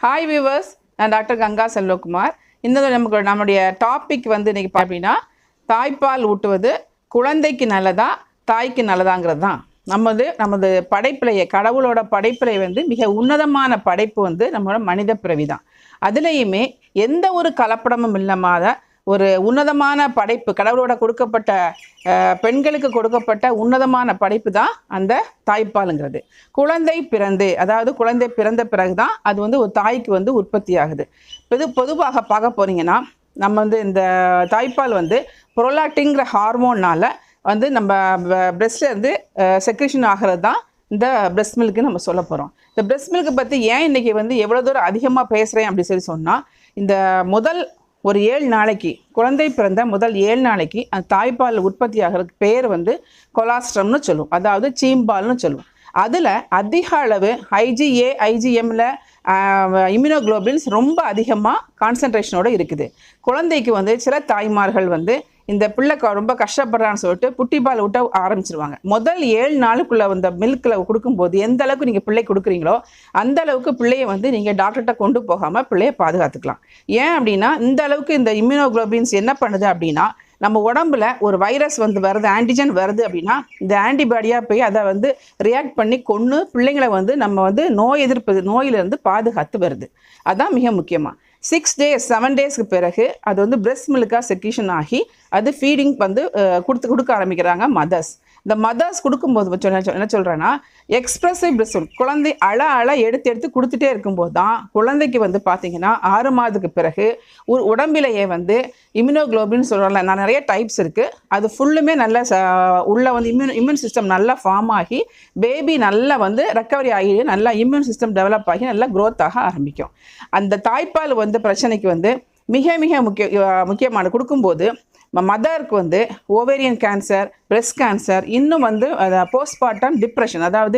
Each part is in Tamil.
ஹாய் வியூவர்ஸ், நான் டாக்டர் கங்கா செல்வகுமார். இந்த நம்முடைய டாபிக் வந்து இன்றைக்கி பார்த்தீங்கன்னா, தாய்ப்பால் ஊட்டுவது குழந்தைக்கு நல்லதா தாய்க்கு நல்லதாங்கிறது தான். நமது படைப்பிலையே, கடவுளோட படைப்பிலை வந்து மிக உன்னதமான படைப்பு வந்து நம்மளோட மனித பிறவி தான். அதுலேயுமே எந்த ஒரு கலப்படமும் இல்லாத ஒரு உன்னதமான படைப்பு, கடவுளோட கொடுக்கப்பட்ட பெண்களுக்கு கொடுக்கப்பட்ட உன்னதமான படைப்பு தான் அந்த தாய்ப்பாலுங்கிறது. குழந்தை பிறந்து, அதாவது குழந்தை பிறந்த பிறகு தான் அது வந்து ஒரு தாய்க்கு வந்து உற்பத்தி ஆகுது. பொதுவாக பார்க்க போனீங்கன்னா, நம்ம வந்து இந்த தாய்ப்பால் வந்து ப்ரோலாக்டின்ங்கிற ஹார்மோனால் வந்து நம்ம பிரெஸ்ட்ல இருந்து செக்ரேஷன் ஆகிறது தான் இந்த பிரெஸ்ட் மில்க்கு நம்ம சொல்ல போகிறோம். இந்த பிரெஸ்ட் மில்க்கு பற்றி ஏன் இன்றைக்கி வந்து எவ்வளோ தூரம் அதிகமாக பேசுகிறேன் அப்படின்னு சொன்னால், இந்த முதல் ஒரு 7 நாளைக்கு, குழந்தை பிறந்த முதல் 7 நாளைக்கு அந்த தாய்ப்பால் உற்பத்தி ஆகிறதுக்கு பேர் வந்து கொலாஸ்ட்ரம்னு சொல்லுவோம், அதாவது சீம்பால்னு சொல்லுவோம். அதில் அதிக அளவு ஐஜிஏ ஐஜிஎம்மில் இம்யூனோகுளோபின்ஸ் ரொம்ப அதிகமாக கான்சன்ட்ரேஷனோடு இருக்குது. குழந்தைக்கு வந்து சில தாய்மார்கள் வந்து இந்த பிள்ளை ரொம்ப கஷ்டப்படுறான்னு சொல்லிட்டு புட்டிப்பால் ஊட்ட ஆரம்பிச்சிருவாங்க. முதல் 7 நாளுக்குள்ளே இந்த மில்கில் கொடுக்கும்போது எந்த அளவுக்கு நீங்கள் பிள்ளை கொடுக்குறீங்களோ அந்த அளவுக்கு பிள்ளையை வந்து நீங்கள் டாக்டர்கிட்ட கொண்டு போகாமல் பிள்ளையை பாதுகாத்துக்கலாம். ஏன் அப்படின்னா, இந்த அளவுக்கு இந்த இம்யூனோகுளோபின்ஸ் என்ன பண்ணுது அப்படின்னா, நம்ம உடம்புல ஒரு வைரஸ் வந்து வருது, ஆன்டிஜன் வருது அப்படின்னா, இந்த ஆன்டிபாடியாக போய் அதை வந்து ரியாக்ட் பண்ணி கொன்று பிள்ளைங்களை வந்து நம்ம வந்து நோயிலிருந்து பாதுகாத்து வருது. அதுதான் மிக முக்கியமாக. 6 days 7 daysக்கு பிறகு அது வந்து பிரெஸ்ட் மில்காக செக்ரீஷன் ஆகி அது ஃபீடிங் வந்து கொடுக்க ஆரம்பிக்கிறாங்க மதர்ஸ். இந்த மதர்ஸ் கொடுக்கும்போது என்ன சொல்கிறேன்னா, எக்ஸ்ப்ரெசிவ் பிரெஸ்ட் மில்க், குழந்தை அழ எடுத்து கொடுத்துட்டே இருக்கும்போது தான் குழந்தைக்கு வந்து பார்த்திங்கன்னா 6 மாதத்துக்கு பிறகு உடம்பிலேயே வந்து இம்யூனோகுளோபின் சொல்கிறோம்ல, நான் நிறைய டைப்ஸ் இருக்குது, அது ஃபுல்லுமே நல்ல உள்ள வந்து இம்யூன் சிஸ்டம் நல்லா ஃபார்ம் ஆகி பேபி நல்லா வந்து ரெக்கவரி ஆகி நல்லா இம்யூன் சிஸ்டம் டெவலப் ஆகி நல்லா க்ரோத் ஆக ஆரம்பிக்கும். அந்த தாய்ப்பால் வந்து பிரச்சனைக்கு வந்து மிக முக்கியமான கொடுக்கும்போது மதருக்கு வந்து ஓவேரியன் கேன்சர், பிரெஸ்ட் கேன்சர், இன்னும் வந்து போஸ்ட்மார்ட்டம் டிப்ரெஷன், அதாவது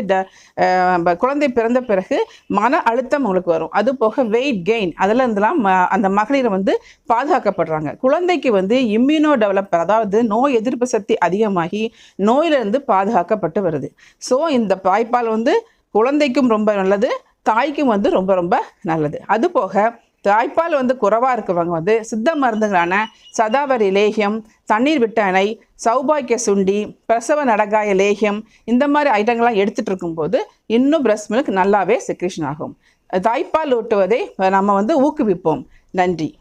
குழந்தை பிறந்த பிறகு மன அழுத்தம் உங்களுக்கு வரும். அது போக வெயிட் கெயின், அதில் இருந்தெல்லாம் அந்த மகளிர் வந்து பாதுகாக்கப்படுறாங்க. குழந்தைக்கு வந்து இம்யூனோ டெவலப்பர், அதாவது நோய் எதிர்ப்பு சக்தி அதிகமாகி நோயிலிருந்து பாதுகாக்கப்பட்டு வருது. ஸோ இந்த தாய்ப்பால் வந்து குழந்தைக்கும் ரொம்ப நல்லது, தாய்க்கும் வந்து ரொம்ப ரொம்ப நல்லது. அது போக தாய்ப்பால் வந்து குறைவாக இருக்கிறவங்க வந்து சித்த மருந்துகளான சதாவரி லேகியம், தண்ணீர் விட்டணை, சௌபாக்கிய சுண்டி, பிரசவ நடக்காய லேகியம், இந்த மாதிரி ஐட்டங்கள்லாம் எடுத்துகிட்டு இருக்கும்போது இன்னும் பிரெஸ்ட் மில்க் நல்லாவே செக்ரேஷன் ஆகும். தாய்ப்பால் ஊட்டுவதை நம்ம வந்து ஊக்குவிப்போம். நன்றி.